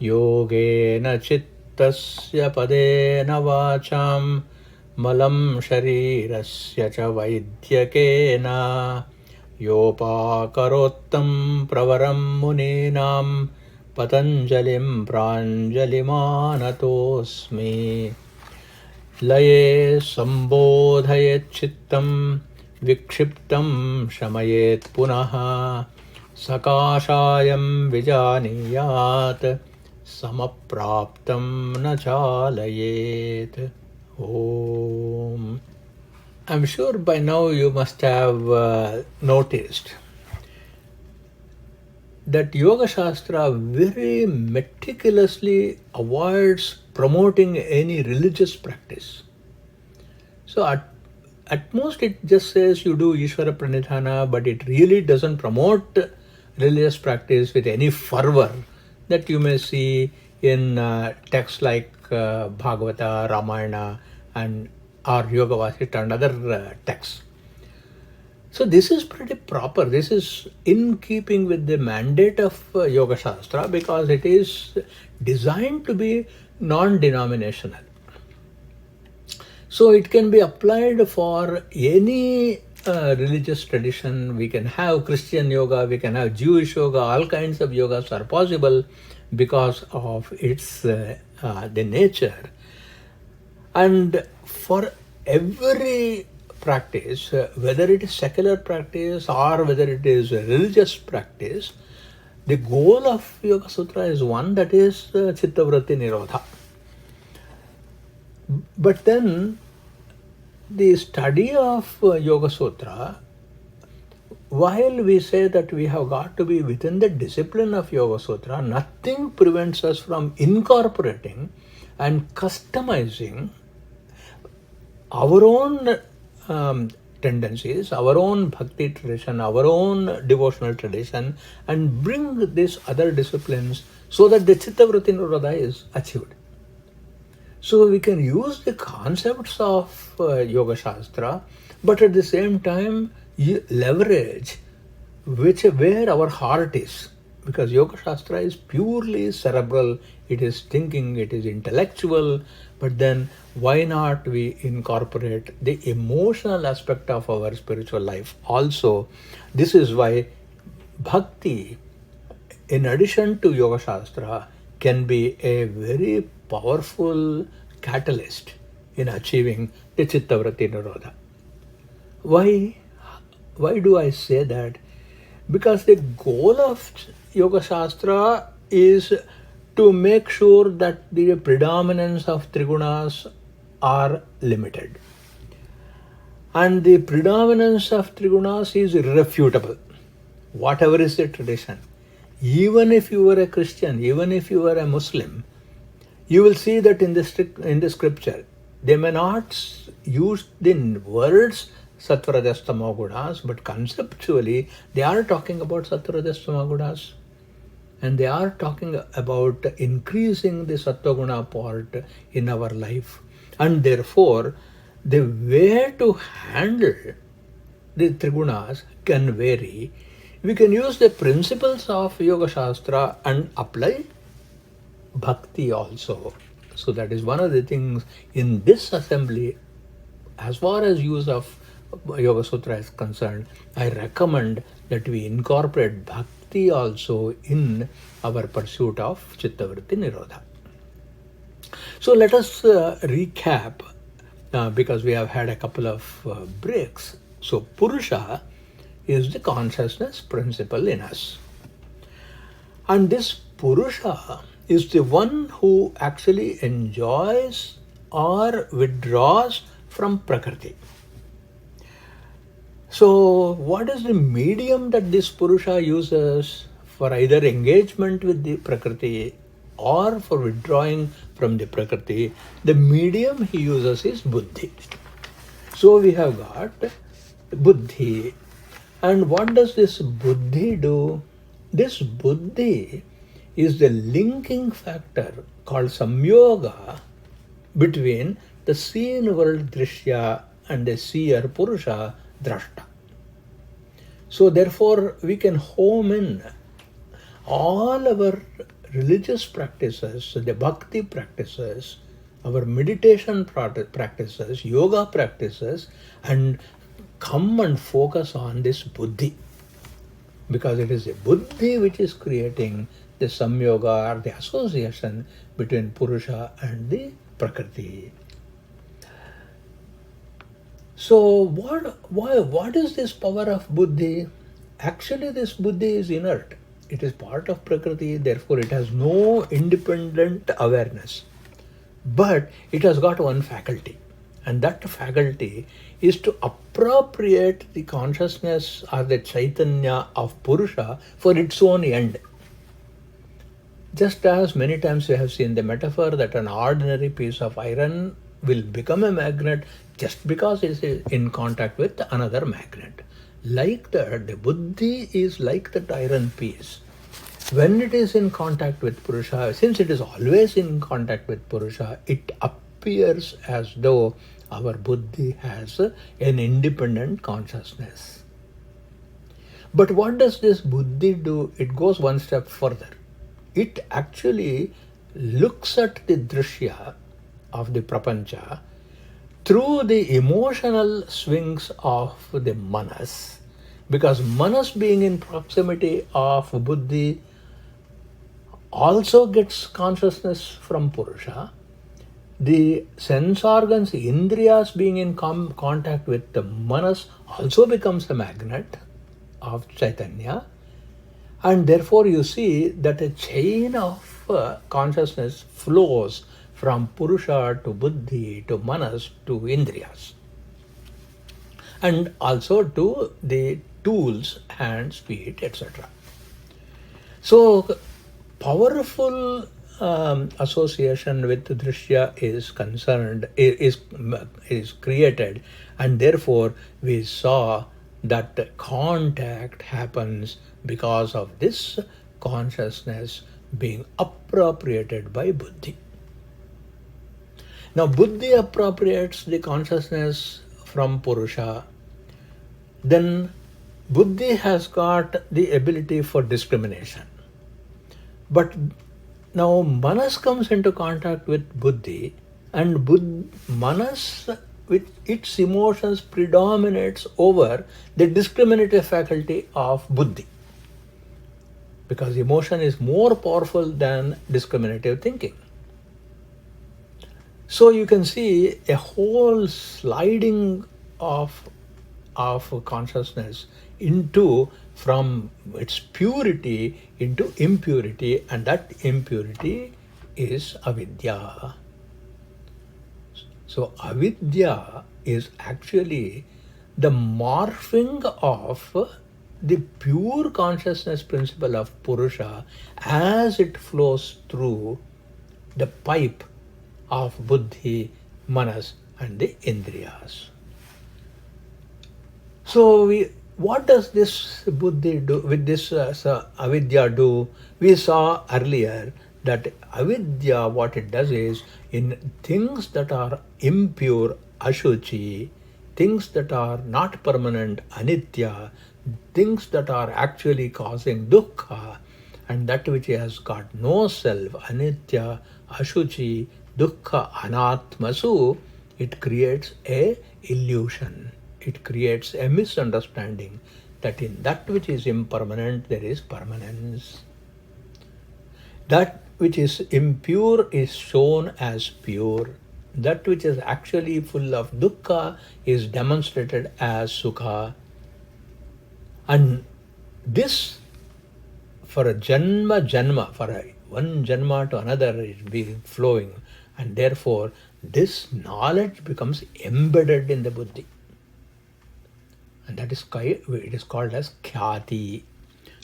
Yogena chittasya padena vacham malam sharirasya cha vaidyakena yopakarottam pravaram muninam patanjalim pranjalimanatosmi लये संबोधयेत् चित्तं विक्षिप्तं शमयेत् पुनः सकाशायं विजानीयात् समप्राप्तं न चालयेत्. Om. I'm sure by now you must have noticed that Yoga Shastra very meticulously avoids promoting any religious practice. So at most it just says you do Ishvara Pranidhana, but it really doesn't promote religious practice with any fervor that you may see in texts like Bhagavata, Ramayana, and or Yoga Vasishtha and other texts. So this is pretty proper. This is in keeping with the mandate of Yoga Shastra because it is designed to be non-denominational. So it can be applied for any religious tradition. We can have Christian yoga, we can have Jewish yoga, all kinds of yogas are possible because of its the nature. And for every practice, whether it is secular practice or whether it is a religious practice, the goal of Yoga Sutra is one, that is Chittavritti Nirodha. But then the study of Yoga Sutra, while we say that we have got to be within the discipline of Yoga Sutra, nothing prevents us from incorporating and customizing our own tendencies, our own bhakti tradition, our own devotional tradition, and bring these other disciplines so that the Chittavritti Nirodha is achieved. So we can use the concepts of Yoga Shastra, but at the same time leverage where our heart is. Because Yoga Shastra is purely cerebral, it is thinking, it is intellectual, but then why not we incorporate the emotional aspect of our spiritual life also? This is why bhakti, in addition to Yoga Shastra, can be a very powerful catalyst in achieving the Chittavritti Nirodha. Why do I say that? Because the goal of Yoga Shastra is to make sure that the predominance of trigunas are limited. And the predominance of trigunas is irrefutable, whatever is the tradition. Even if you were a Christian, even if you were a Muslim, you will see that in the scripture, they may not use the words Sattva-Rajas-Tamo gunas, but conceptually they are talking about Sattva-Rajas-Tamo gunas. And they are talking about increasing the Sattva Guna part in our life. And therefore, the way to handle the Trigunas can vary. We can use the principles of Yoga Shastra and apply Bhakti also. So that is one of the things in this assembly, as far as use of Yoga Sutra is concerned, I recommend that we incorporate Bhakti also in our pursuit of Chittavritti Nirodha. So let us recap because we have had a couple of breaks. So Purusha is the consciousness principle in us. And this Purusha is the one who actually enjoys or withdraws from Prakriti. So what is the medium that this Purusha uses for either engagement with the Prakriti or for withdrawing from the Prakriti? The medium he uses is Buddhi. So we have got Buddhi. And what does this Buddhi do? This Buddhi is the linking factor called Samyoga between the seen world Drishya and the seer Purusha Drashta. So therefore we can home in all our religious practices, the bhakti practices, our meditation practices, yoga practices, and come and focus on this buddhi. Because it is a buddhi which is creating the samyoga or the association between Purusha and the Prakriti. So what is this power of buddhi? Actually, this buddhi is inert. It is part of Prakriti, therefore it has no independent awareness. But it has got one faculty, and that faculty is to appropriate the consciousness or the Chaitanya of Purusha for its own end. Just as many times we have seen the metaphor that an ordinary piece of iron will become a magnet just because it is in contact with another magnet. Like that, the buddhi is like that iron piece. When it is in contact with Purusha, since it is always in contact with Purusha, it appears as though our buddhi has an independent consciousness. But what does this buddhi do? It goes one step further. It actually looks at the drishya of the prapancha through the emotional swings of the manas. Because manas, being in proximity of buddhi, also gets consciousness from Purusha. The sense organs, indriyas, being in contact with the manas, also becomes a magnet of Chaitanya. And therefore you see that a chain of consciousness flows from Purusha to buddhi to manas to indriyas. And also to the tools, hands, feet, etc. So powerful association with drishya is concerned, is created, and therefore we saw that contact happens because of this consciousness being appropriated by buddhi. Now buddhi appropriates the consciousness from Purusha, then buddhi has got the ability for discrimination. But now manas comes into contact with buddhi, and manas with its emotions predominates over the discriminative faculty of buddhi. Because emotion is more powerful than discriminative thinking. So you can see a whole sliding of consciousness into, from its purity into impurity, and that impurity is avidya. So avidya is actually the morphing of the pure consciousness principle of Purusha as it flows through the pipe of buddhi, manas and the indriyas. So what does this buddhi do with this avidya do? We saw earlier that avidya, what it does is, in things that are impure, ashuchi, things that are not permanent, anitya, things that are actually causing dukkha, and that which has got no self, anitya, ashuchi, dukkha, anatmasu, it creates a illusion. It creates a misunderstanding that in that which is impermanent there is permanence. That which is impure is shown as pure. That which is actually full of dukkha is demonstrated as sukha. And this, for a janma, for one janma to another, is being flowing, and therefore this knowledge becomes embedded in the buddhi. And that is, it is called as khyati.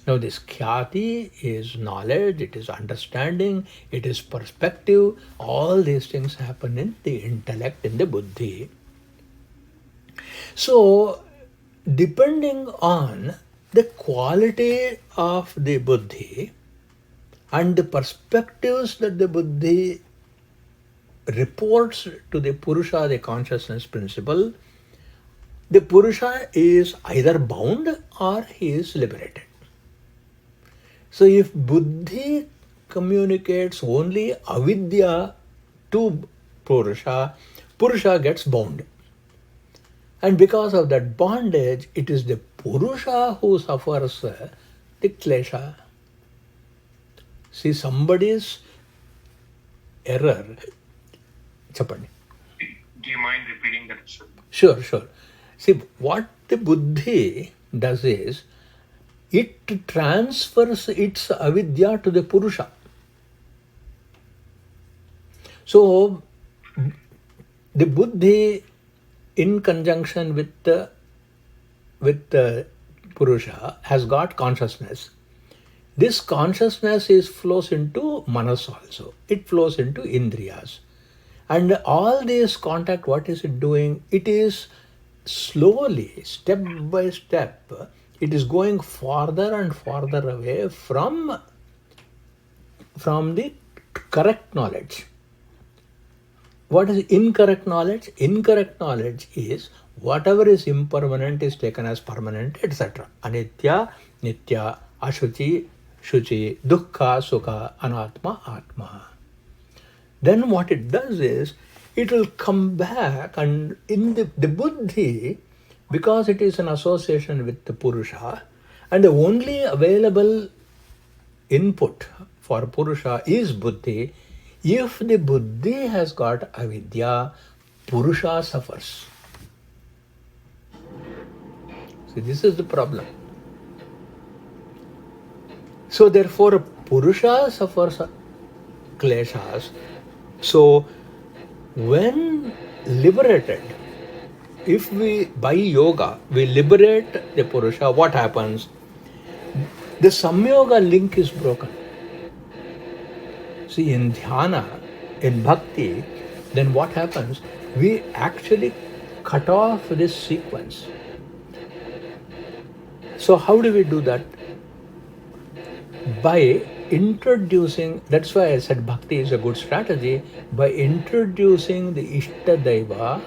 Now this khyati is knowledge, it is understanding, it is perspective. All these things happen in the intellect, in the buddhi. So depending on the quality of the buddhi and the perspectives that the buddhi reports to the Purusha, the consciousness principle, the Purusha is either bound or he is liberated. So if buddhi communicates only avidya to Purusha, Purusha gets bound. And because of that bondage, it is the Purusha who suffers the klesha. See, somebody's error. Chapani. Do you mind repeating that? Sure. See, what the buddhi does is, it transfers its avidya to the Purusha. So, the buddhi, in conjunction with the Purusha, has got consciousness. This consciousness flows into manas also. It flows into indriyas. And all this contact, what is it doing? It is slowly, step by step, it is going farther and farther away from the correct knowledge. What is incorrect knowledge? Incorrect knowledge is whatever is impermanent is taken as permanent, etc. Anitya, nitya, ashuchi, shuchi, dukkha, sukha, anatma, atma. Then what it does is, it will come back, and in the buddhi, because it is an association with the Purusha, and the only available input for Purusha is buddhi. If the buddhi has got avidya, Purusha suffers. See, this is the problem. So therefore, Purusha suffers kleshas. So when liberated, if we, by yoga, we liberate the Purusha, what happens? The samyoga link is broken. See, in dhyana, in bhakti, then what happens? We actually cut off this sequence. So how do we do that? By introducing, that's why I said bhakti is a good strategy, by introducing the Ishtadaiva,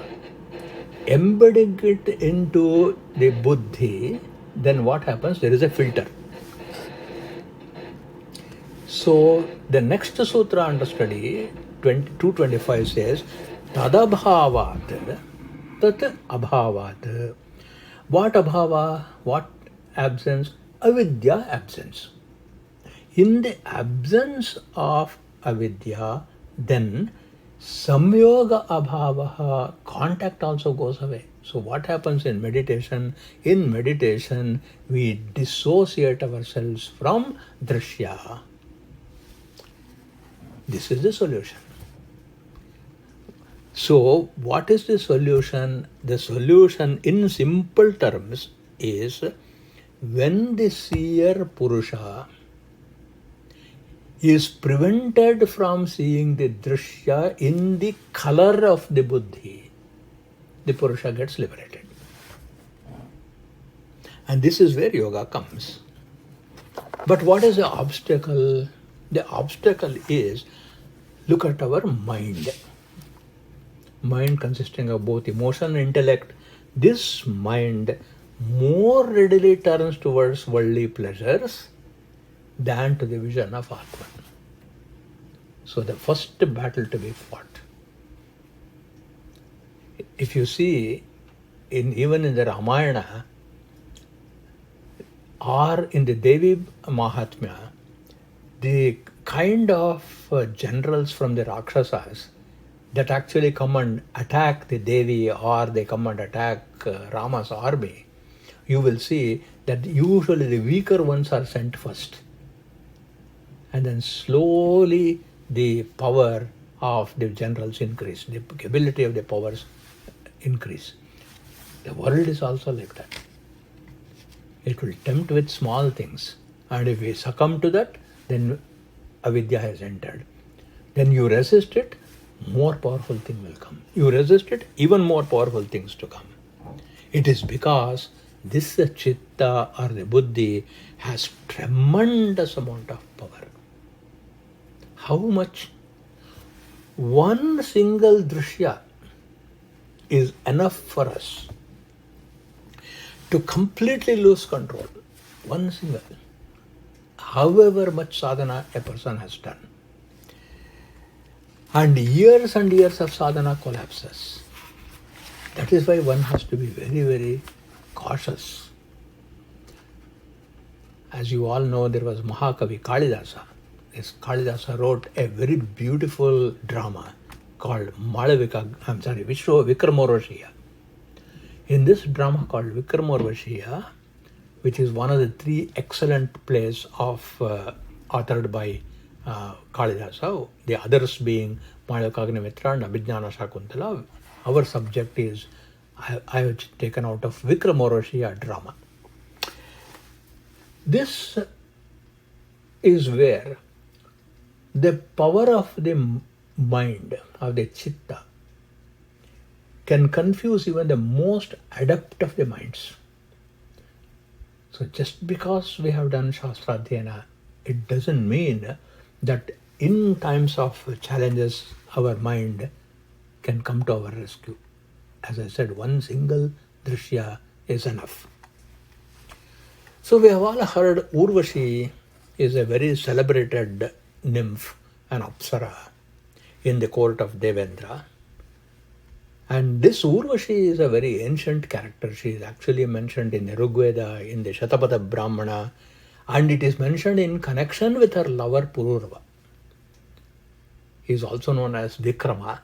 embedding it into the buddhi, then what happens? There is a filter. So the next sutra under study, 225 says, Tadabhavat, Tat Abhavat. What abhava? What absence? Avidya absence. In the absence of avidya, then samyoga abhavaha, contact also goes away. So what happens in meditation? In meditation, we dissociate ourselves from drishya. This is the solution. So what is the solution? The solution in simple terms is, when the seer Purusha is prevented from seeing the drishya in the color of the buddhi, the Purusha gets liberated. And this is where yoga comes. But what is the obstacle? The obstacle is, look at our mind. Mind consisting of both emotion and intellect. This mind more readily turns towards worldly pleasures than to the vision of Atman. So the first battle to be fought. If you see, even in the Ramayana or in the Devi Mahatmya, the kind of generals from the Rakshasas that actually come and attack the Devi, or they come and attack Rama's army, you will see that usually the weaker ones are sent first. And then slowly the power of the generals increase, the ability of the powers increase. The world is also like that. It will tempt with small things. And if we succumb to that, then avidya has entered. Then you resist it, more powerful thing will come. You resist it, even more powerful things to come. It is because this chitta or the buddhi has tremendous amount of power. How much? One single drishya is enough for us to completely lose control. One single. however much sadhana a person has done. And years of sadhana collapses. That is why one has to be very, very cautious. As you all know, there was Mahakavi Kalidasa. This Kalidasa wrote a very beautiful drama called Vikramorvashiya. In this drama called Vikramorvashiya, which is one of the three excellent plays authored by Kalidasa, the others being Malakagnimitra and Abhijnana Shakuntala, our subject is, I have taken out of Vikramorvashiya drama. This is where the power of the mind, of the chitta, can confuse even the most adept of the minds. So just because we have done Shastradhyana, it doesn't mean that in times of challenges, our mind can come to our rescue. As I said, one single drishya is enough. So we have all heard Urvashi is a very celebrated nymph, an apsara, in the court of Devendra. And this Urvashi is a very ancient character. She is actually mentioned in the Rigveda, in the Shatapatha Brahmana, and it is mentioned in connection with her lover Pururava. He is also known as Vikrama.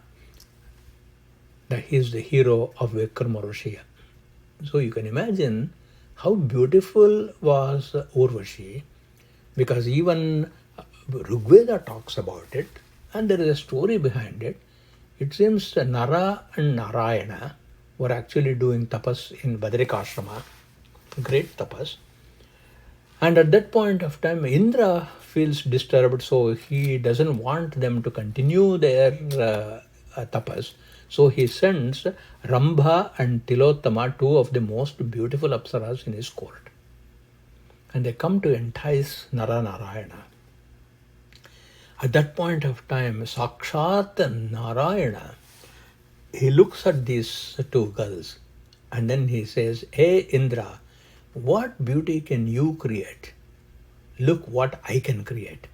He is the hero of Vikramorvashiya. So you can imagine how beautiful was Urvashi, because even Rigveda talks about it, and there is a story behind it. It seems Nara and Narayana were actually doing tapas in Badrikashrama, great tapas. And at that point of time, Indra feels disturbed, so he doesn't want them to continue their tapas. So he sends Rambha and Tilottama, two of the most beautiful apsaras in his court. And they come to entice Narayana. At that point of time, Sakshat Narayana, he looks at these two girls and then he says, "Hey Indra, what beauty can you create? Look what I can create."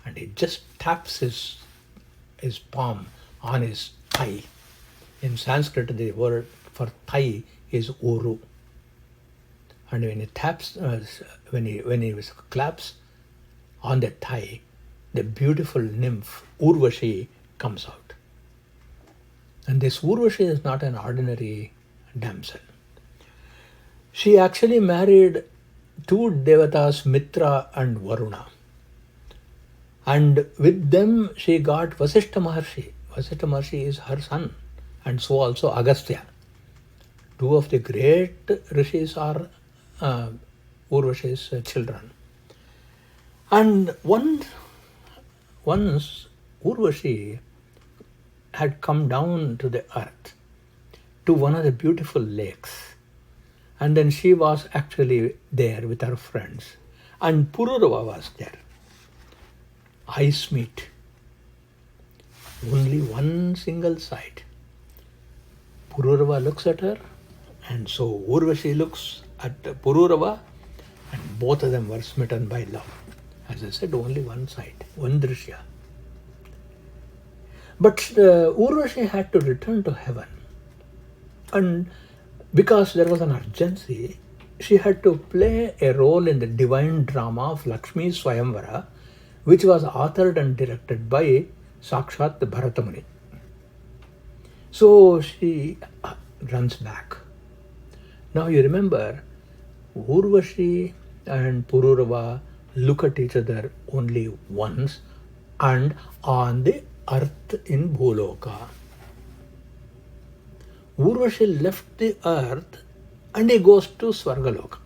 And he just taps his palm on his thigh. In Sanskrit, the word for thigh is uru. And when he taps, when he claps on the thigh, the beautiful nymph Urvashi comes out. And this Urvashi is not an ordinary damsel. She actually married two devatas, Mitra and Varuna. And with them she got Vasishtha Maharshi. Vasishtha Maharshi is her son, and so also Agastya. Two of the great rishis are Urvashi's children. And once Urvashi had come down to the earth, to one of the beautiful lakes. And then she was actually there with her friends. And Pururava was there. Eyes meet. Only one single sight. Pururava looks at her, and so Urvashi looks at Pururava, and both of them were smitten by love. As I said, only one sight, one drishya. But Urvashi had to return to heaven. And because there was an urgency, she had to play a role in the divine drama of Lakshmi Swayamvara, which was authored and directed by Sakshat Bharatamuni. So she runs back. Now you remember, Urvashi and Pururava look at each other only once, and on the earth in Bhuloka. Urvashi left the earth and he goes to Svargaloka.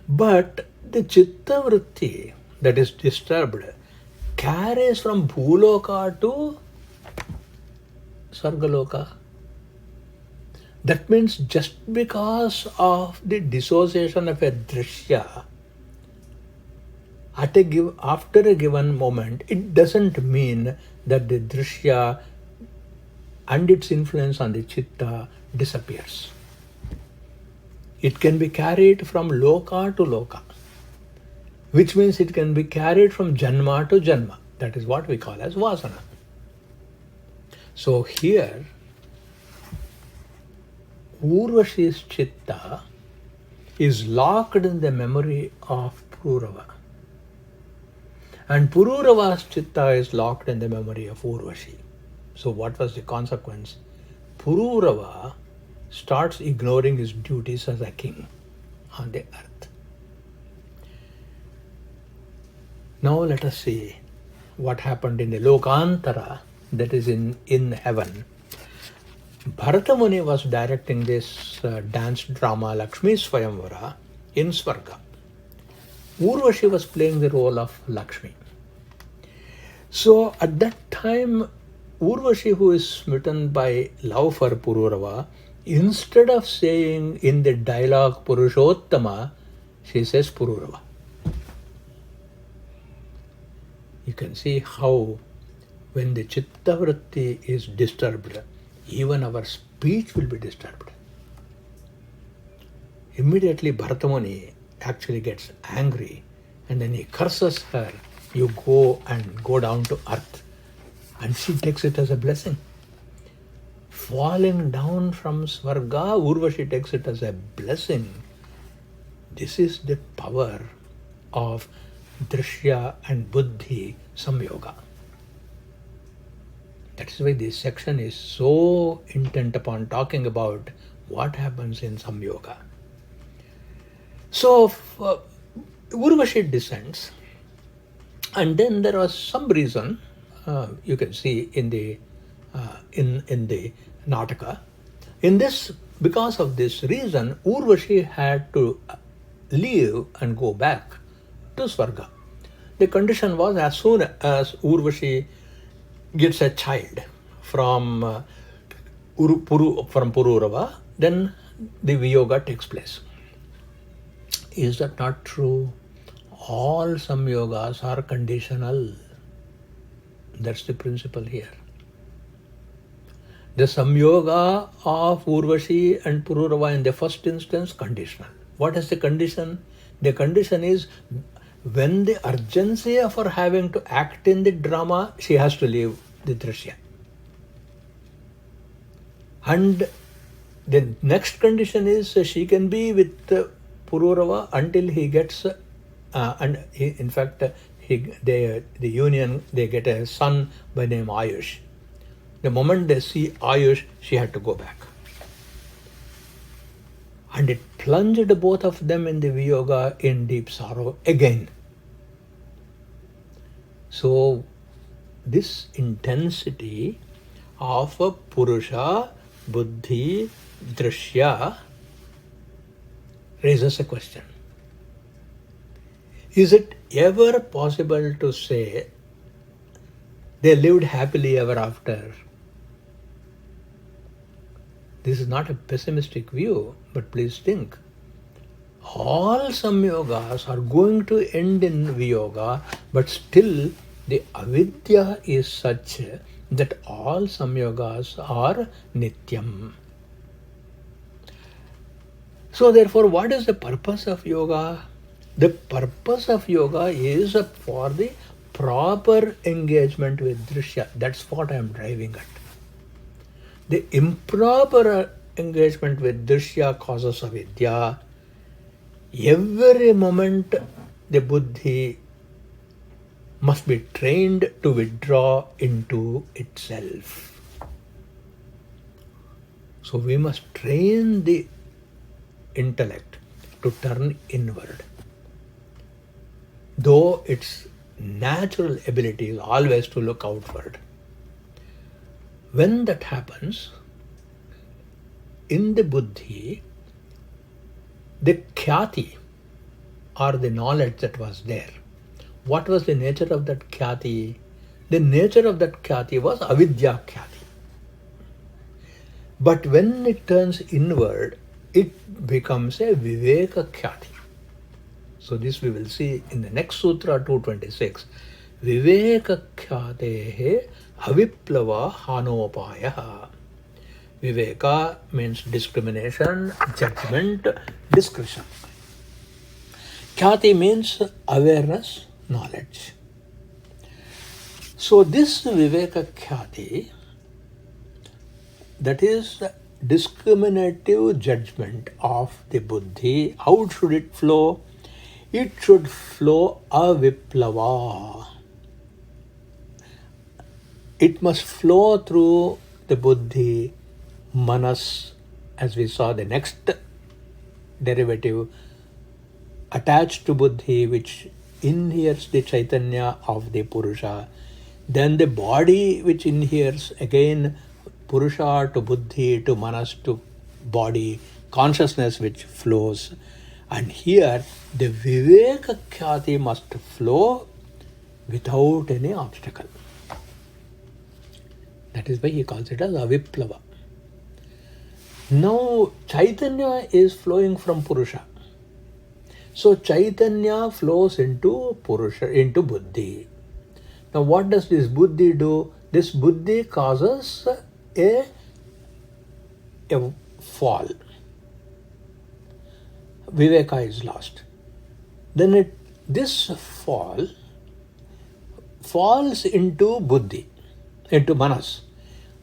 But the Chitta Vritti that is disturbed carries from Bhuloka to Svargaloka. That means just because of the dissociation of a drishya, after a given moment, it doesn't mean that the drishya and its influence on the chitta disappears. It can be carried from loka to loka. which means it can be carried from Janma to Janma. That is what we call as Vasana. So here, Urvashi's Chitta is locked in the memory of Pururava. And Pururava's Chitta is locked in the memory of Urvashi. So what was the consequence? Pururava starts ignoring his duties as a king on the earth. Now let us see what happened in the Lokantara, that is in heaven. Bharata Muni was directing this dance drama Lakshmi Swayamvara in Swarga. Urvashi was playing the role of Lakshmi. So at that time, Urvashi, who is smitten by love for Pururava, instead of saying in the dialogue Purushottama, she says Pururava. You can see how when the Chitta Vritti is disturbed, even our speech will be disturbed. Immediately Bharata Muni actually gets angry and then he curses her, you go down to earth. And she takes it as a blessing. Falling down from Swarga, Urvashi takes it as a blessing. This is the power of Drishya and Buddhi Samyoga. That is why this section is so intent upon talking about what happens in Samyoga. So Urvashi descends, and then there was some reason, you can see in the Nataka. In this, because of this reason, Urvashi had to leave and go back to Swarga. The condition was as soon as Urvashi gets a child from Pururava, then the Viyoga takes place. Is that not true? All Samyogas are conditional. That's the principle here. The Samyoga of Urvashi and Pururava in the first instance, conditional. What is the condition? The condition is when the urgency of her having to act in the drama, she has to leave the Drishya. And the next condition is she can be with Pururava until he gets, the union, they get a son by name Ayush. The moment they see Ayush, she had to go back. And it plunged both of them in the Viyoga in deep sorrow again. So this intensity of Purusha, Buddhi, Drishya raises a question. Is it ever possible to say they lived happily ever after? This is not a pessimistic view, but please think. All Samyogas are going to end in Viyoga, but still the avidya is such that all Samyogas are Nityam. So therefore, what is the purpose of yoga? The purpose of yoga is for the proper engagement with Drishya. That's what I am driving at. The improper engagement with Drishya causes avidya. Every moment the buddhi must be trained to withdraw into itself. So we must train the intellect to turn inward. Though its natural ability is always to look outward. When that happens, in the buddhi, the khyati or the knowledge that was there, what was the nature of that khyati? The nature of that khyati was avidya khyati. But when it turns inward, it becomes a viveka khyati. So this we will see in the next sutra 226. Viveka khyatehe aviplava hanopaya. Viveka means discrimination, judgment, discretion. Khyati means awareness, knowledge. So this Viveka Khyati, that is discriminative judgment of the buddhi. How should it flow? It should flow aviplava. It must flow through the buddhi, manas, as we saw the next derivative, attached to buddhi, which inheres the chaitanya of the purusha. Then the body, which inheres again purusha to buddhi to manas to body, consciousness which flows. And here the viveka khyati must flow without any obstacle. That is why he calls it as aviplava. Now chaitanya is flowing from purusha. So chaitanya flows into purusha, into buddhi. Now what does this buddhi do? This buddhi causes a fall. Viveka is lost. Then this fall falls into buddhi, into manas.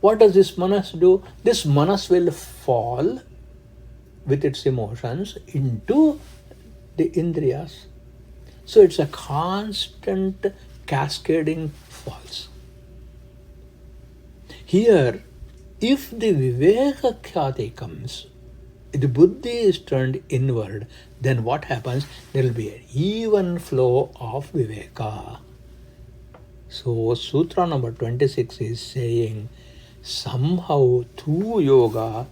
What does this manas do? This manas will fall with its emotions into the indriyas. So it's a constant cascading falls. Here, if the viveka khyati comes, the buddhi is turned inward, then what happens? There will be an even flow of viveka. So sutra number 26 is saying, somehow through yoga,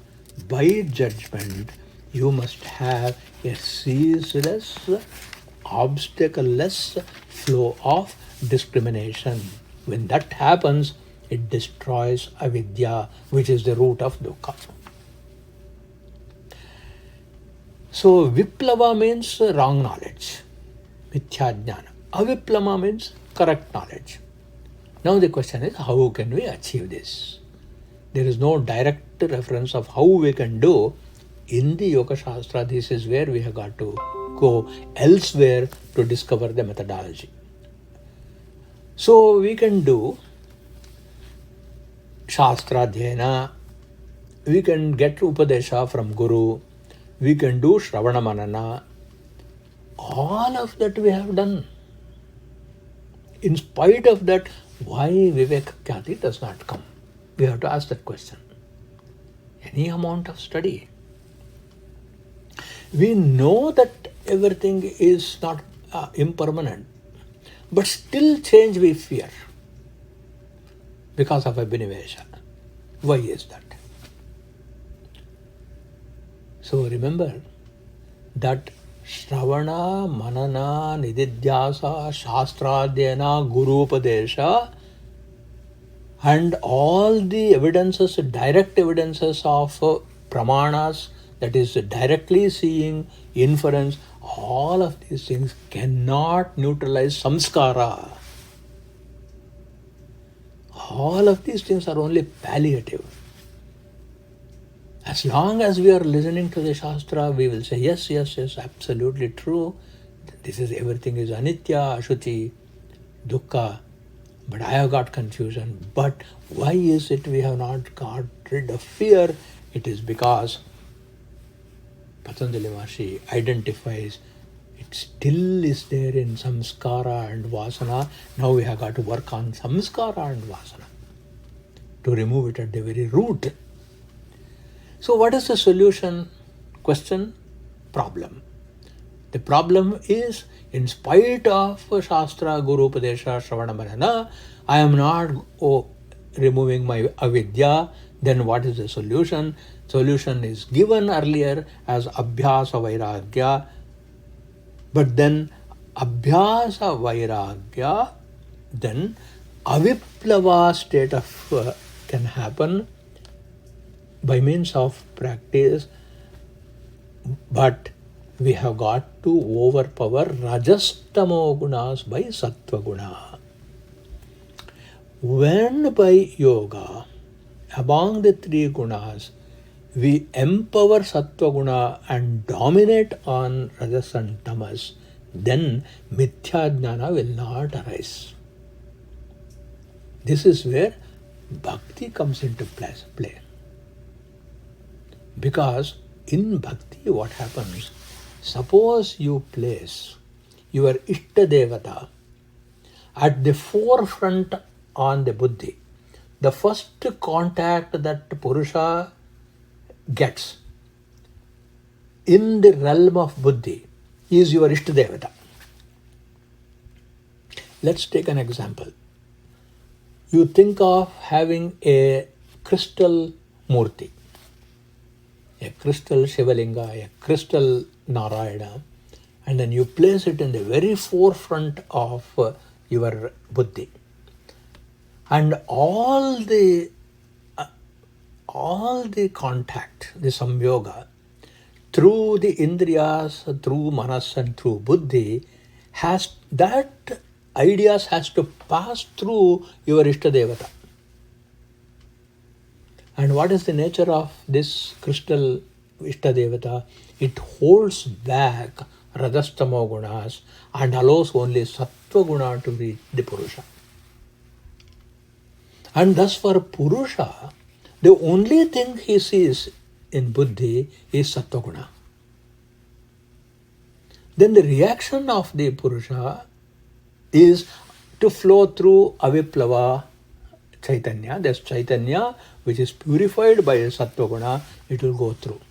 by judgment, you must have a ceaseless, obstacle-less flow of discrimination. When that happens, it destroys avidya, which is the root of dukkha. So viplava means wrong knowledge, mithya jnana. Aviplava means correct knowledge. Now the question is, how can we achieve this? There is no direct reference of how we can do. In the Yoga Shastra, this is where we have got to go elsewhere to discover the methodology. So we can do Shastra Dhyana, we can get Upadesha from Guru, we can do Shravana Manana. All of that we have done. In spite of that, why Viveka Khyati does not come? We have to ask that question. Any amount of study. We know that everything is not impermanent, but still change we fear because of Abhinivesha. Why is that? So remember that Shravana, Manana, Nididhyasa, Shastradhyana, Guru Upadesha, and all the evidences, direct evidences of pramanas, that is directly seeing, inference, all of these things cannot neutralize samskara. All of these things are only palliative. As long as we are listening to the Shastra, we will say, yes, yes, yes, absolutely true. This is everything is anitya, ashuti, dukkha. But I have got confusion. But why is it we have not got rid of fear? It is because Patanjali Maharishi identifies it still is there in samskara and vasana. Now we have got to work on samskara and vasana to remove it at the very root. So what is the solution? Question, problem. The problem is, in spite of Shastra, Guru Upadesha, Shravana Manana, I am not removing my avidya. Then what is the solution? Solution is given earlier as Abhyasa Vairagya. But then Abhyasa Vairagya, then Aviplava state of can happen by means of practice. But we have got to overpower Rajastamo gunas by Sattva guna. When by yoga, among the three gunas, we empower Sattva guna and dominate on Rajas and Tamas, then mithya jnana will not arise. This is where bhakti comes into play. Because in bhakti what happens, suppose you place your Ishta Devata at the forefront on the buddhi, the first contact that Purusha gets in the realm of buddhi is your Ishta Devata. Let's take an example. You think of having a crystal murti, a crystal Shivalinga, a crystal Narayana, and then you place it in the very forefront of your buddhi. And all the contact, the samyoga, through the indriyas, through manas and through buddhi, ideas has to pass through your Ishta Devata. And what is the nature of this crystal Ishta Devata? It holds back Rajastamo gunas and allows only Sattva guna to reach the Purusha. And thus for Purusha, the only thing he sees in buddhi is Sattva guna. Then the reaction of the Purusha is to flow through aviplava Chaitanya. There's Chaitanya which is purified by Sattva guna, it will go through.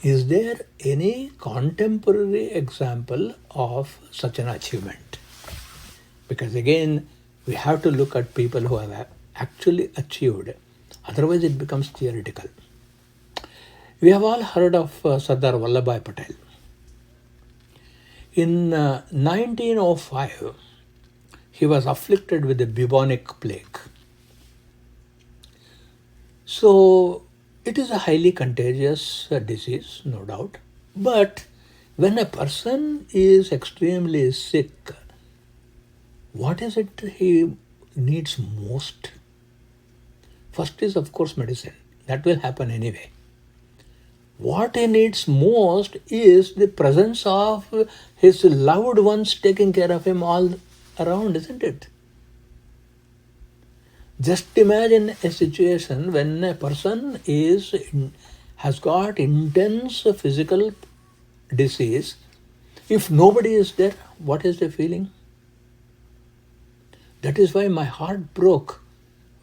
Is there any contemporary example of such an achievement? Because again, we have to look at people who have actually achieved. Otherwise, it becomes theoretical. We have all heard of Sardar Vallabhbhai Patel. In 1905, he was afflicted with the bubonic plague. So, it is a highly contagious disease, no doubt. But when a person is extremely sick, what is it he needs most? First is, of course, medicine. That will happen anyway. What he needs most is the presence of his loved ones taking care of him all around, isn't it? Just imagine a situation when a person has got intense physical disease. If nobody is there, what is the feeling? That is why my heart broke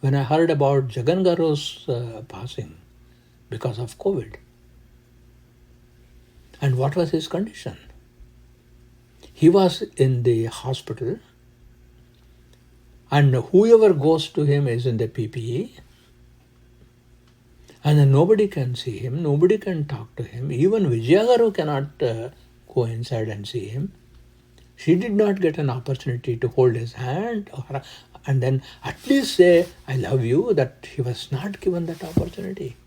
when I heard about Jagan Garu's passing because of COVID. And what was his condition? He was in the hospital, and whoever goes to him is in the PPE, and then nobody can see him, nobody can talk to him. Even Vijayagaru cannot go inside and see him. She did not get an opportunity to hold his hand and then at least say, I love you, that he was not given that opportunity.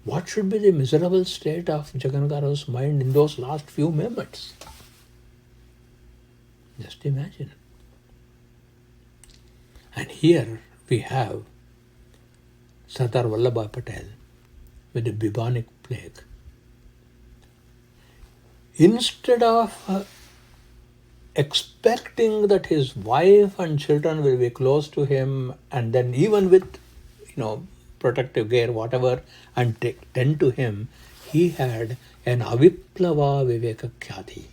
What should be the miserable state of Jagan Garu's mind in those last few moments? Just imagine. And here we have Sardar Vallabhbhai Patel with the bubonic plague. Instead of expecting that his wife and children will be close to him, and then even with, protective gear, whatever, and tend to him, he had an aviplava viveka khyati.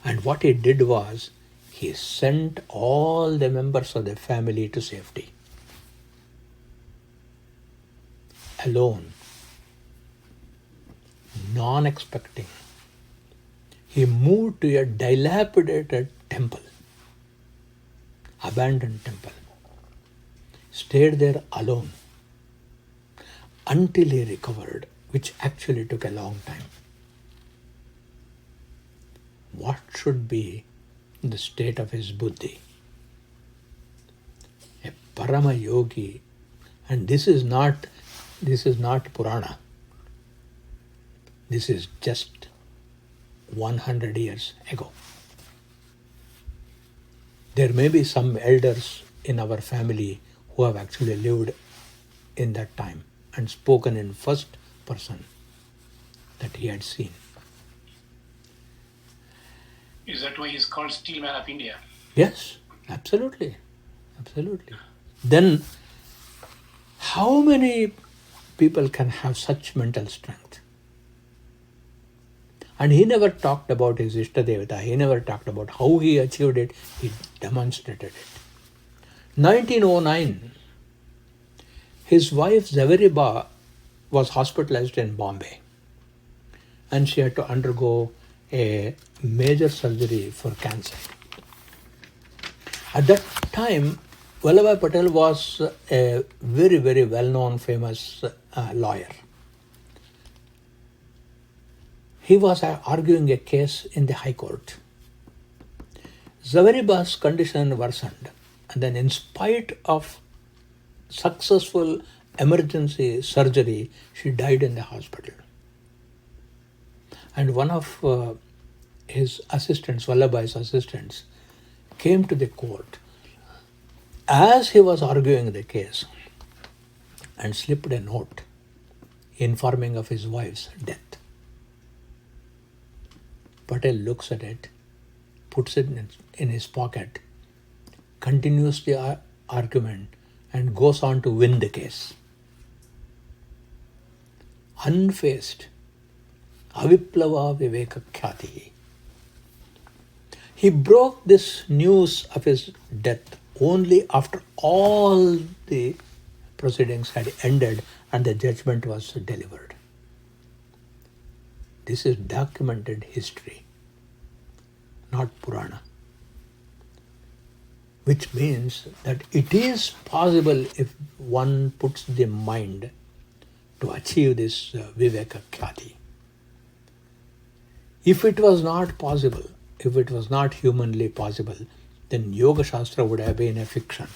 And what he did was, he sent all the members of the family to safety. Alone, non-expecting, he moved to a dilapidated temple, abandoned temple, stayed there alone until he recovered, which actually took a long time. What should be the state of his buddhi? A Parama Yogi, and this is not Purana. This is just 100 years ago. There may be some elders in our family who have actually lived in that time and spoken in first person that he had seen. Is that why he's called Steel Man of India? Yes, absolutely. Absolutely. Then, how many people can have such mental strength? And he never talked about his Ishtadevata. He never talked about how he achieved it. He demonstrated it. 1909, his wife Zaveriba was hospitalized in Bombay. And she had to undergo a major surgery for cancer. At that time, Vallabhbhai Patel was a very, very well-known, famous lawyer. He was arguing a case in the High Court. Zaveriba's condition worsened, and then in spite of successful emergency surgery, she died in the hospital. And one of his assistants, Vallabhbhai's assistants, came to the court as he was arguing the case and slipped a note informing of his wife's death. Patel looks at it, puts it in his pocket, continues the argument, and goes on to win the case. Unfazed, aviplava viveka khyati. He broke this news of his death only after all the proceedings had ended and the judgment was delivered. This is documented history, not Purana. Which means that it is possible if one puts the mind to achieve this Viveka Khyati. If it was not possible, if it was not humanly possible, then Yoga Shastra would have been a fiction.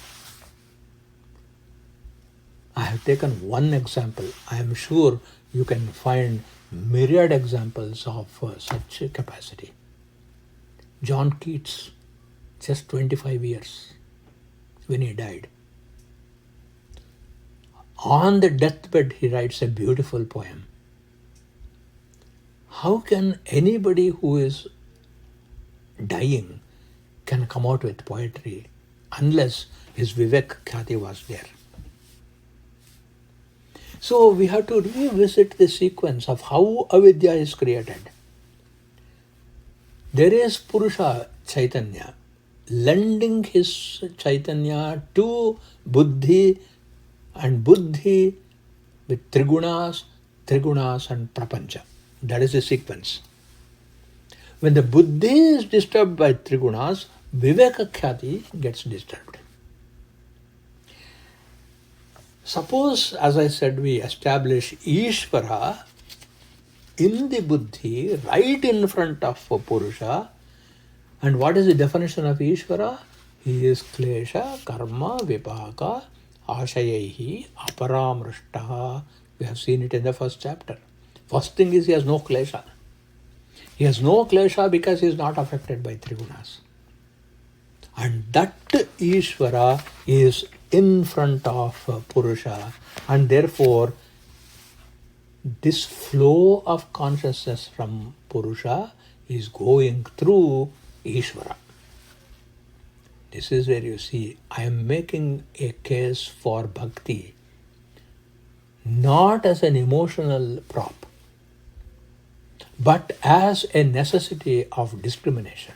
I have taken one example. I am sure you can find myriad examples of such capacity. John Keats, just 25 years when he died. On the deathbed, he writes a beautiful poem. How can anybody who is dying can come out with poetry unless his Vivek Khyati was there? So we have to revisit the sequence of how avidya is created. There is Purusha Chaitanya lending his Chaitanya to Buddhi, and Buddhi with Trigunas and Prapancha. That is the sequence. When the Buddhi is disturbed by Trigunas, Viveka Khyati gets disturbed. Suppose, as I said, we establish Ishvara in the Buddhi right in front of Purusha. And what is the definition of Ishvara? He is Klesha, Karma, Vipaka, Ashayehi, Aparamrishtaha. We have seen it in the first chapter. First thing is he has no Klesha. He has no Klesha because he is not affected by Trigunas. And that Ishvara is in front of Purusha, and therefore this flow of consciousness from Purusha is going through Ishvara. This is where you see I am making a case for bhakti, not as an emotional prop, but as a necessity of discrimination.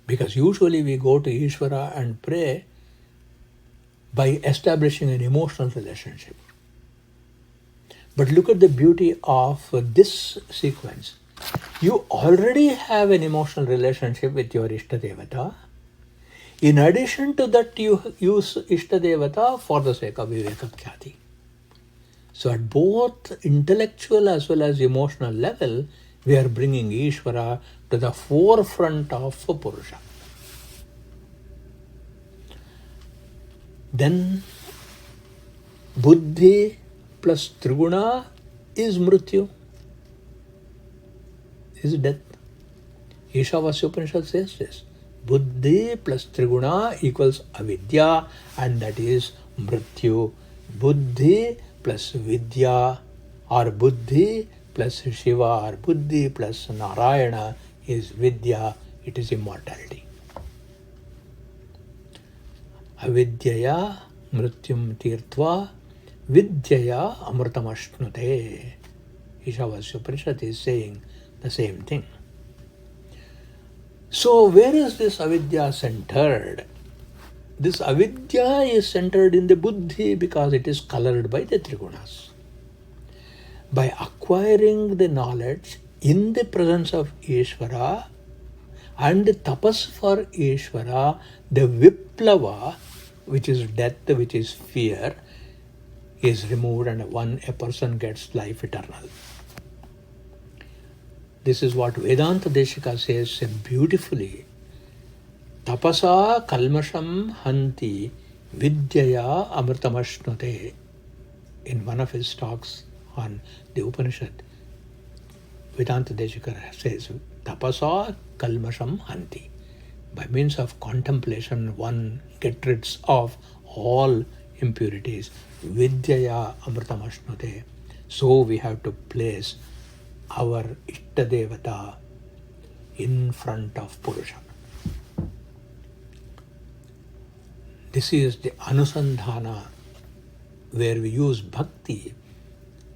Because usually we go to Ishvara and pray by establishing an emotional relationship. But look at the beauty of this sequence. You already have an emotional relationship with your Ishtadevata. In addition to that, you use Ishtadevata for the sake of Viveka Khyati. So at both intellectual as well as emotional level, we are bringing Ishvara to the forefront of Purusha. Then Buddhi plus Triguna is Mrityu, is death. Ishavasya Upanishad says this. Buddhi plus Triguna equals avidya, and that is Mrityu. Buddhi plus Vidya or Buddhi plus Shiva or Buddhi plus Narayana is Vidya, it is immortality. Avidyaya mrityum tirtva vidyaya amritamashnute. Ishavasya Upanishad is saying the same thing. So where is this avidya centered? This avidya is centered in the buddhi because it is colored by the trigunas. By acquiring the knowledge in the presence of Ishvara and the tapas for Ishvara, the viplava, which is death, which is fear, is removed and a person gets life eternal. This is what Vedanta Deshika says beautifully. Tapasa kalmasham hanti vidyaya amritamashnute. In one of his talks on the Upanishad, Vedanta Deshika says, Tapasa kalmasham hanti. By means of contemplation, one gets rid of all impurities. Vidyaya amritamashnute. So we have to place our Ishtadevata in front of Purusha. This is the Anusandhana where we use bhakti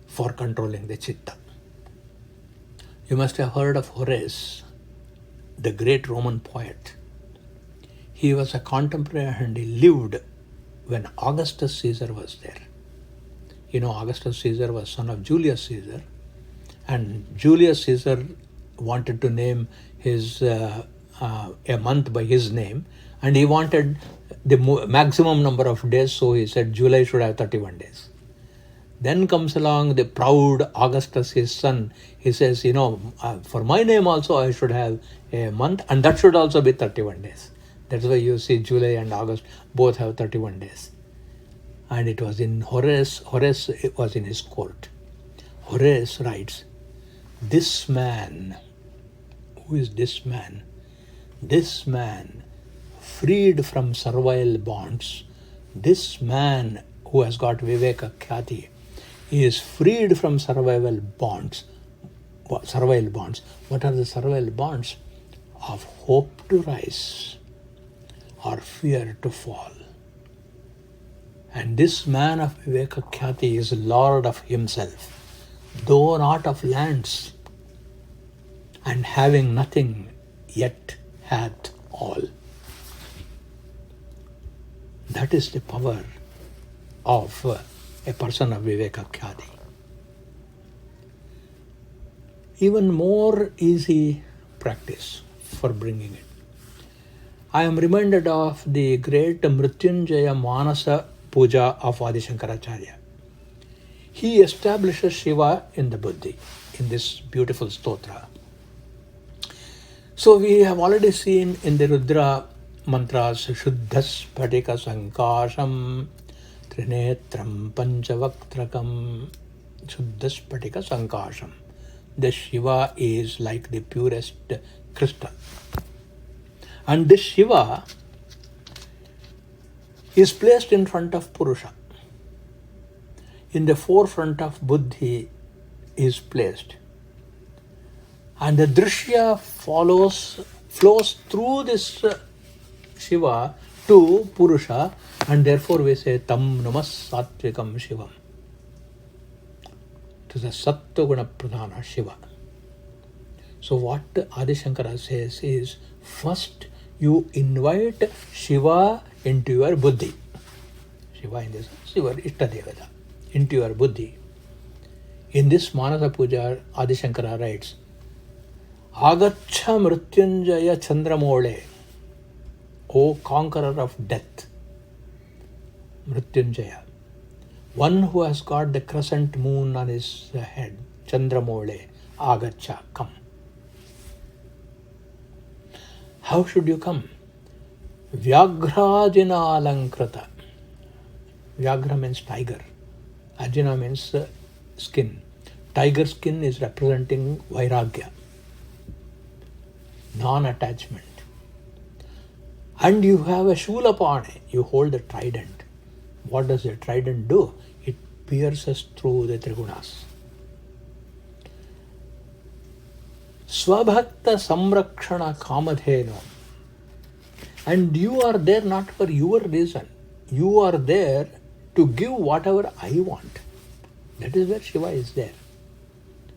for controlling the chitta. You must have heard of Horace, the great Roman poet. He was a contemporary and he lived when Augustus Caesar was there. You know, Augustus Caesar was son of Julius Caesar, and Julius Caesar wanted to name his a month by his name, and he wanted the maximum number of days, so he said July should have 31 days. Then comes along the proud Augustus, his son. He says, for my name also I should have a month, and that should also be 31 days. That's why you see July and August both have 31 days. And it was in Horace it was in his court. Horace writes, this man, who is this man? This man, freed from servile bonds, this man who has got Viveka Khyati, he is freed from servile bonds. Servile bonds. What are the servile bonds? Of hope to rise or fear to fall. And this man of Viveka Khyati is Lord of himself, though not of lands, and having nothing, yet hath all. That is the power of a person of Viveka Khyati. Even more easy practice for bringing it. I am reminded of the great Mrityunjaya Manasa Puja of Adi Shankaracharya. He establishes Shiva in the Buddhi, in this beautiful stotra. So we have already seen in the Rudra mantras, Shuddhas Patika Sankasham Trinetram Panchavaktrakam. Shuddhas Patika Sankasham. The Shiva is like the purest crystal. And this Shiva is placed in front of Purusha. In the forefront of Buddhi is placed. And the Drishya flows through this Shiva to Purusha, and therefore we say Tam Namas Satvikam Shivam. To the Sattva Pradhana Shiva. So what Adi Shankara says is, first you invite Shiva into your Buddhi. Shiva in this, Shiva Ishtadevata, into your Buddhi. In this Manasa Puja, Adi Shankara writes, Agacha Mrityunjaya Chandramole, O conqueror of death, Mrityunjaya, one who has got the crescent moon on his head, Chandramole, Agacha, come. How should you come? Vyagrajina Alankrata. Vyagra means tiger. Ajina means skin. Tiger skin is representing Vairagya, non-attachment. And you have a Shulapane, you hold the trident. What does the trident do? It pierces through the Trigunas. Svabhakta Samrakshana Kamadhenu. And you are there not for your reason. You are there to give whatever I want. That is where Shiva is there.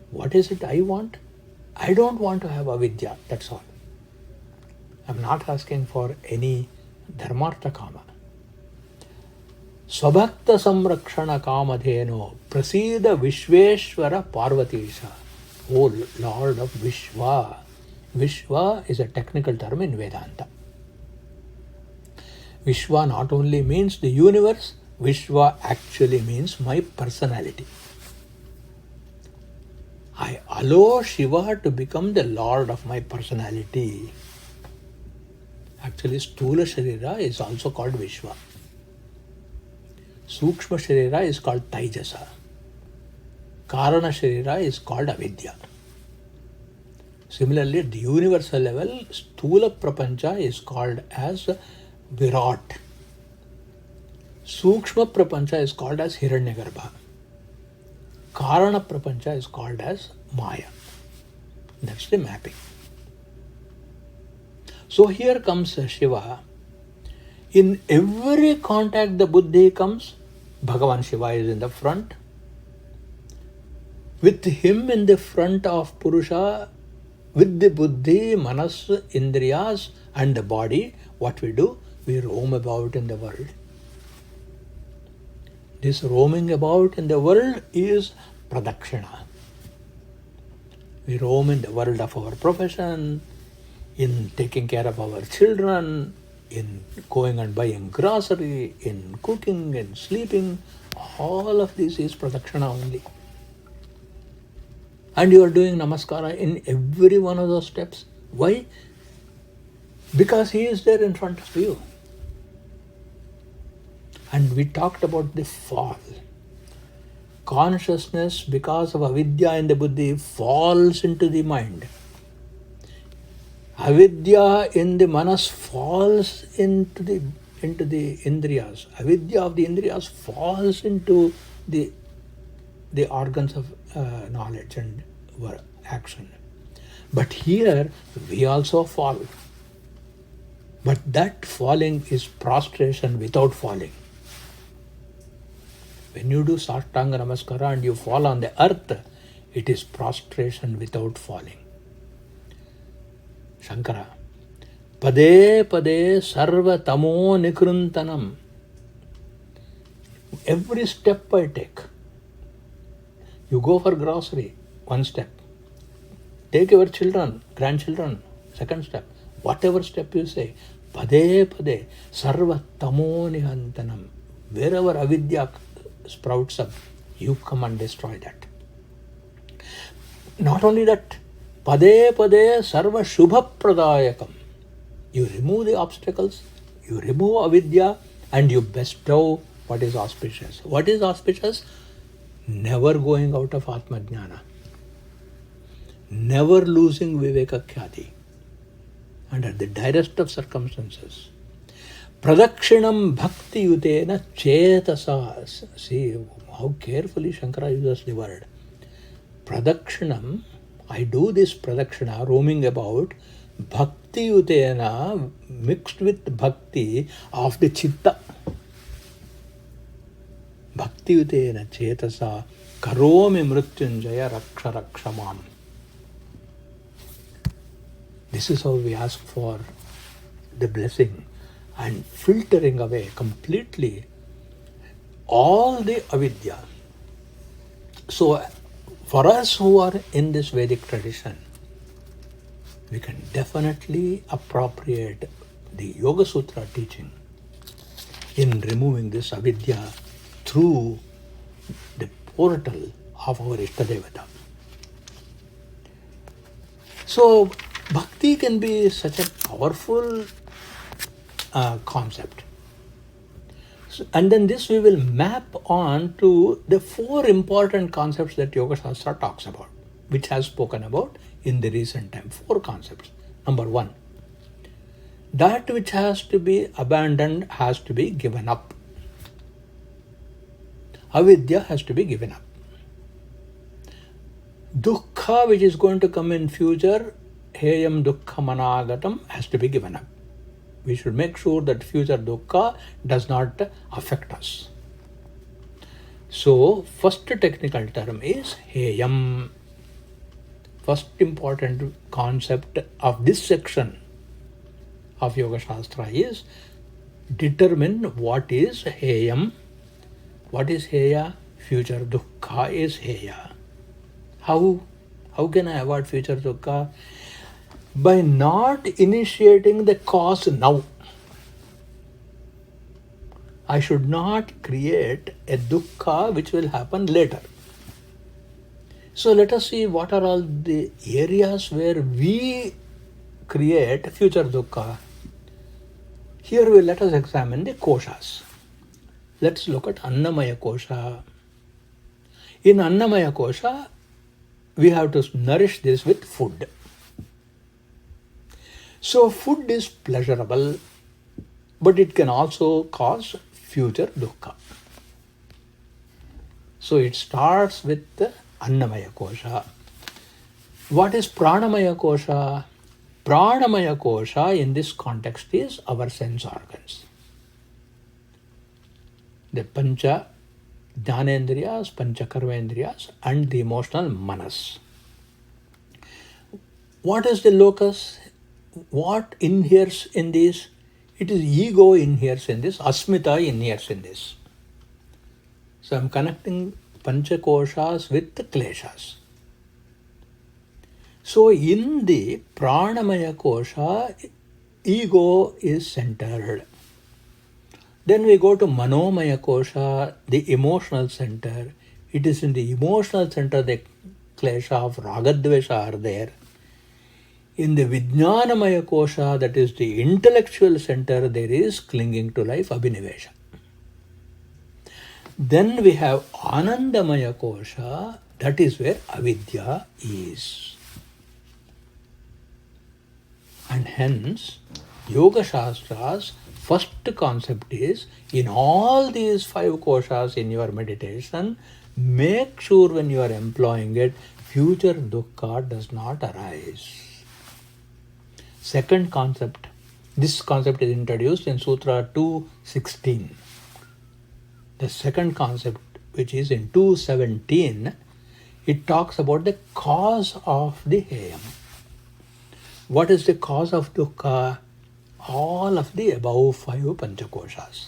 What is it I want? I don't want to have avidya, that's all. I'm not asking for any dharmartha kama. Swabhakta Samrakshana Kamadhenu Prasida Vishveshwara Parvatisha. O Lord of Vishwa. Vishwa is a technical term in Vedanta. Vishwa not only means the universe, Vishwa actually means my personality. I allow Shiva to become the Lord of my personality. Actually, Stula Sharira is also called Vishwa. Sukshma Sharira is called Taijasa. Karana Sharira is called Avidya. Similarly, at the universal level, Stula Prapancha is called as Virat. Sukshma Prapancha is called as Hiranyagarbha. Karana Prapancha is called as Maya. That's the mapping. So here comes Shiva. In every contact the Buddhi comes, Bhagavan Shiva is in the front. With him in the front of Purusha, with the Buddhi, Manas, Indriyas and the body, what we do? We roam about in the world. This roaming about in the world is pradakshina. We roam in the world of our profession, in taking care of our children, in going and buying grocery, in cooking and sleeping. All of this is pradakshina only. And you are doing namaskara in every one of those steps. Why? Because he is there in front of you. And we talked about the fall. Consciousness, because of avidya in the buddhi, falls into the mind. Avidya in the manas falls into the indriyas. Avidya of the indriyas falls into the organs of knowledge and action. But here we also fall. But that falling is prostration without falling. When you do Saštanga Namaskara and you fall on the earth, it is prostration without falling. Shankara. Pade pade sarva tamo nikruntanam. Every step I take. You go for grocery, one step. Take your children, grandchildren, second step. Whatever step you say, pade pade sarva tamo nihantanam. Wherever avidya sprouts up, you come and destroy that. Not only that, pade pade sarva shubha pradayakam. You remove the obstacles, you remove avidya, and you bestow what is auspicious. What is auspicious? Never going out of Atma Jnana. Never losing Viveka Khyati. Under the direst of circumstances. Pradakshinam bhakti yutena chetasa. See how carefully Shankara uses the word. Pradakshinam, I do this pradakshina, roaming about, bhakti yutena, mixed with bhakti of the chitta. Bhakti yutena chetasa karomi mrityunjaya raksha rakshamam. This is how we ask for the blessing and filtering away completely all the avidya. So for us who are in this Vedic tradition, we can definitely appropriate the Yoga Sutra teaching in removing this avidya through the portal of our Ishtadevata. So bhakti can be such a powerful concept. So, and then this we will map on to the four important concepts that Yoga Shastra talks about, which has spoken about in the recent time. Four concepts. Number one, that which has to be abandoned has to be given up. Avidya has to be given up. Dukkha which is going to come in future, heyam dukkha managatam, has to be given up. We should make sure that future dukkha does not affect us. So, first technical term is heyam. First important concept of this section of Yoga Shastra is determine what is heyam. What is heya? Future dukkha is heya. How can I avoid future dukkha? By not initiating the cause now. I should not create a dukkha which will happen later. So let us see what are all the areas where we create future dukkha. Here let us examine the koshas. Let's look at Annamaya kosha. In Annamaya kosha, we have to nourish this with food. So food is pleasurable, but it can also cause future dukkha. So it starts with the Annamaya kosha. What is Pranamaya kosha? Pranamaya kosha in this context is our sense organs. The Pancha Jnanendriyas, Pancha Karmendriyas, and the emotional manas. What is the locus? What inheres in this? It is ego inheres in this, asmita inheres in this. So I am connecting Pancha koshas with the kleshas. So in the Pranamaya kosha, ego is centered. Then we go to Manomaya kosha, the emotional center. It is in the emotional center the klesha of ragadvesha are there. In the Vijnanamaya kosha, that is the intellectual center, there is clinging to life, abhinivesha. Then we have Anandamaya kosha, that is where avidya is. And hence, Yoga Shastra's first concept is, in all these 5 koshas in your meditation, make sure when you are employing it, future dukkha does not arise. Second concept, this concept is introduced in Sutra 216. The second concept, which is in 217, it talks about the cause of the heyam. What is the cause of dukkha? All of the above 5 panchakoshas.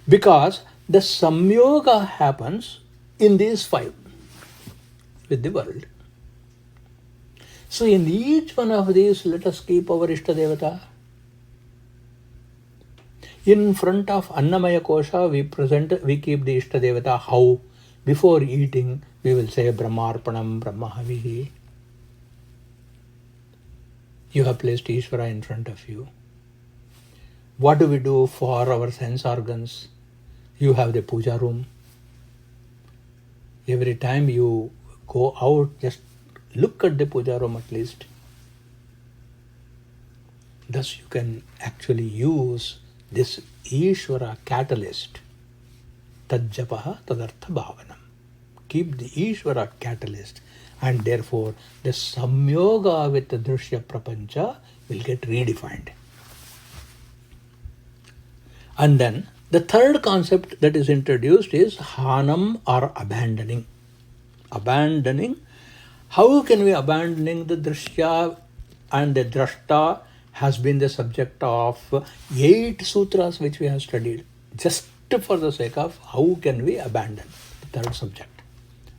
Because the samyoga happens in these 5 with the world. So in each one of these, let us keep our Ishtadevata. In front of Annamaya kosha, we keep the Ishtadevata. How? Before eating, we will say Brahmarpanam, Brahmahavihi. You have placed Ishvara in front of you. What do we do for our sense organs? You have the puja room. Every time you go out, just look at the puja room at least. Thus you can actually use this Ishvara catalyst. Tajjapaha tadartha bhavanam. Keep the Ishvara catalyst, and therefore the samyoga with the drishya prapancha will get redefined. And then the third concept that is introduced is hanam, or abandoning. Abandoning. How can we abandoning the drishya and the drashta has been the subject of 8 sutras which we have studied, just for the sake of how can we abandon the third subject.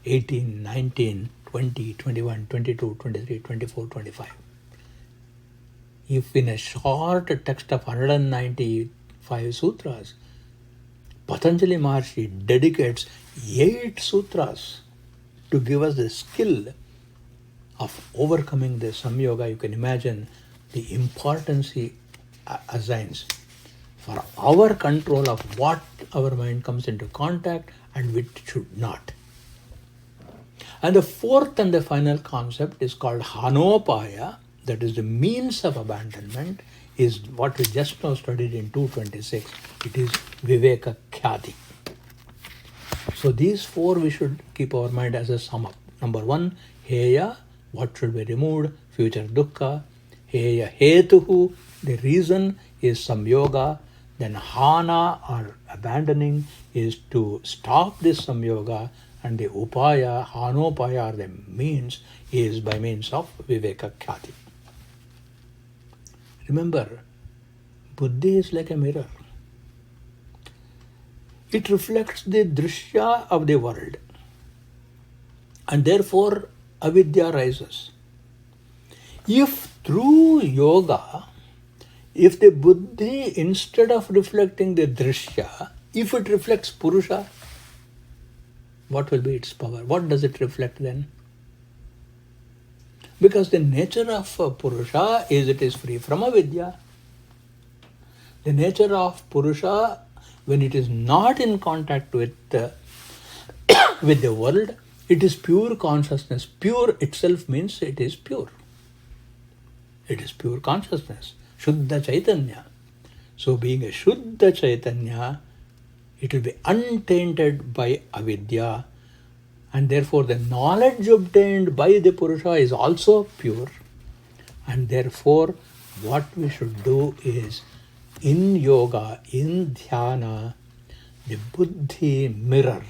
18, 19, 20, 21, 22, 23, 24, 25. If in a short text of 195 sutras, Patanjali Maharshi dedicates 8 sutras to give us the skill of overcoming the samyoga, you can imagine the importance he assigns for our control of what our mind comes into contact and which should not. And the fourth and the final concept is called Hanopaya, that is the means of abandonment, is what we just now studied in 226. It is Viveka Khyati. So these four we should keep our mind as a sum up. Number one, heya, what should be removed? Future dukkha. Heya hetuhu, the reason is samyoga. Then hana or abandoning is to stop this samyoga, and the upaya, hanopaya or the means is by means of viveka khyati. Remember, buddhi is like a mirror. It reflects the drishya of the world, and therefore avidya rises. If through yoga, if the buddhi, instead of reflecting the drishya, if it reflects purusha, what will be its power? What does it reflect then? Because the nature of purusha is it is free from avidya. The nature of purusha, when it is not in contact with with the world, it is pure consciousness. Pure itself means it is pure. It is pure consciousness. Shuddha Chaitanya. So being a Shuddha Chaitanya, it will be untainted by avidya, and therefore the knowledge obtained by the Purusha is also pure. And therefore what we should do is, in yoga, in dhyana, the buddhi mirror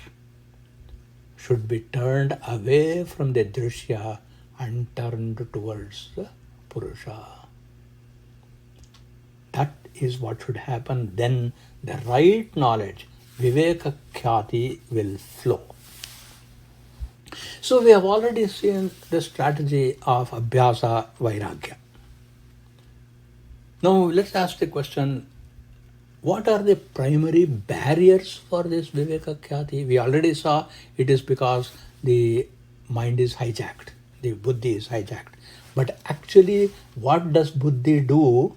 should be turned away from the drishya and turned towards the Purusha. That is what should happen. Then the right knowledge, viveka khyati, will flow. So we have already seen the strategy of abhyasa vairagya. Now let's ask the question, what are the primary barriers for this viveka khyati? We already saw it is because the mind is hijacked, the buddhi is hijacked. But actually, what does buddhi do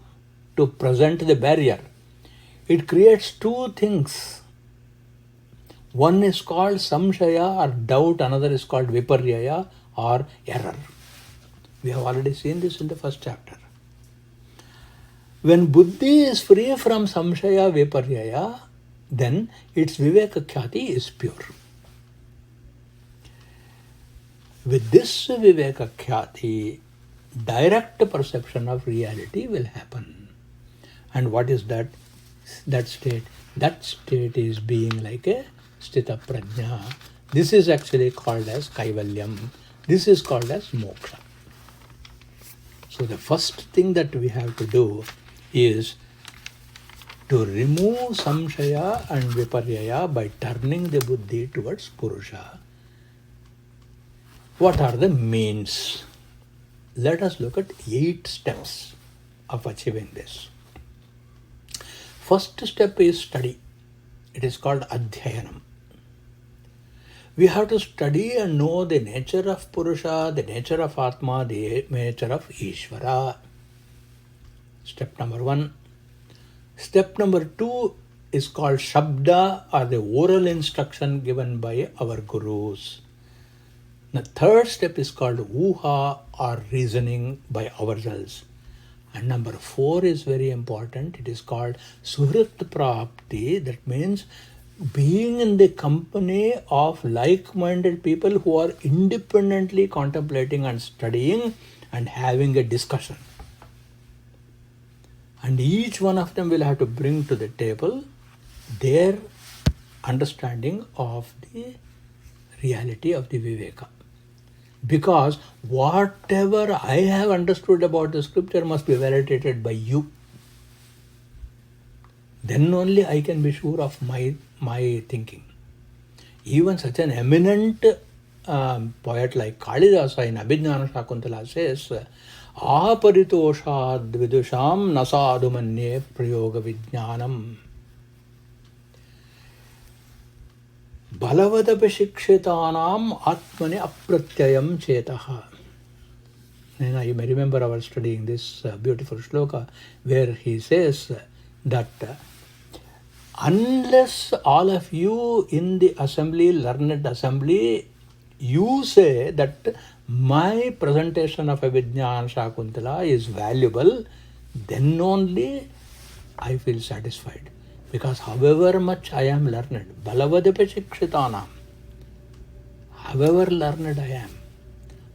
to present the barrier? It creates two things. One is called samshaya or doubt, another is called viparyaya or error. We have already seen this in the first chapter. When buddhi is free from samshaya, viparyaya, then its viveka khyati is pure. With this viveka khyati, direct perception of reality will happen. And what is that state? That state is being like a sthita prajna. This is actually called as kaivalyam. This is called as moksha. So the first thing that we have to do is to remove samshaya and viparyaya by turning the buddhi towards purusha. What are the means? Let us look at 8 steps of achieving this. First step is study. It is called adhyayanam. We have to study and know the nature of Purusha, the nature of Atma, the nature of Ishvara. Step number 1. Step number 2 is called Shabda, or the oral instruction given by our gurus. The third step is called Uha, or reasoning by ourselves. And number 4 is very important. It is called Suhrit Prapti. That means being in the company of like-minded people who are independently contemplating and studying and having a discussion. And each one of them will have to bring to the table their understanding of the reality of the Viveka. Because whatever I have understood about the scripture must be validated by you. Then only I can be sure of my thinking. Even such an eminent poet like Kalidasa in Abhijnana Shakuntala says, Aparitoshad vidusham nasadu manye prayoga vijnanam. Balavadapishikshitanam atmani apratyayam chetaha. And you may remember our studying this beautiful shloka where he says that unless all of you in the assembly, learned assembly, you say that my presentation of Abhijnana Shakuntala is valuable, then only I feel satisfied. Because however much I am learned, balavadapi shikshitanam, however learned I am,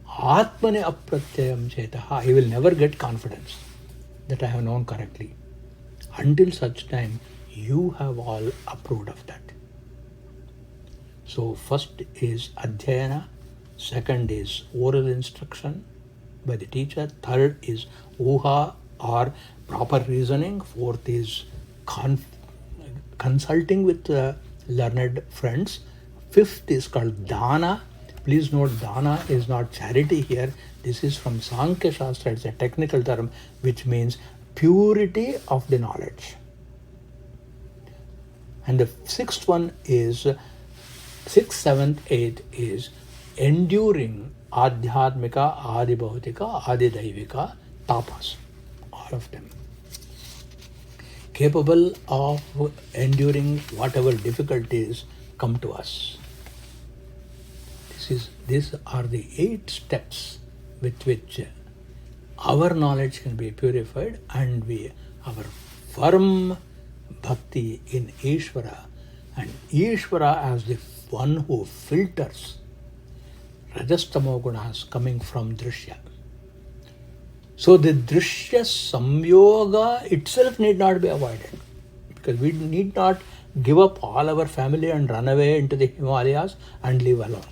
atmane apratyayam chetaha, I will never get confidence that I have known correctly. Until such time, you have all approved of that. So first is adhyayana, second is oral instruction by the teacher, third is uha or proper reasoning, fourth is consulting with learned friends, fifth is called dana. Please note, dana is not charity here. This is from Sankhya Shastra. It's a technical term which means purity of the knowledge. And the sixth one is, sixth, seventh, eighth is enduring adhyatmika, adibhautika, adidaivika tapas. All of them. Capable of enduring whatever difficulties come to us. These are the 8 steps with which our knowledge can be purified, and our firm bhakti in Ishvara, and Ishvara as the one who filters rajastamo gunas coming from drishya. So the drishya samyoga itself need not be avoided, because we need not give up all our family and run away into the Himalayas and live alone.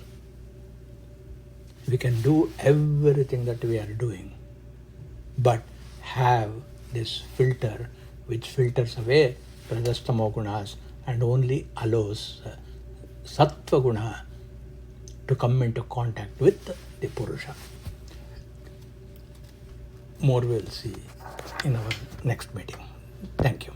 We can do everything that we are doing, but have this filter which filters away rajastamo gunas and only allows sattva guna to come into contact with the Purusha. More we'll see in our next meeting. Thank you.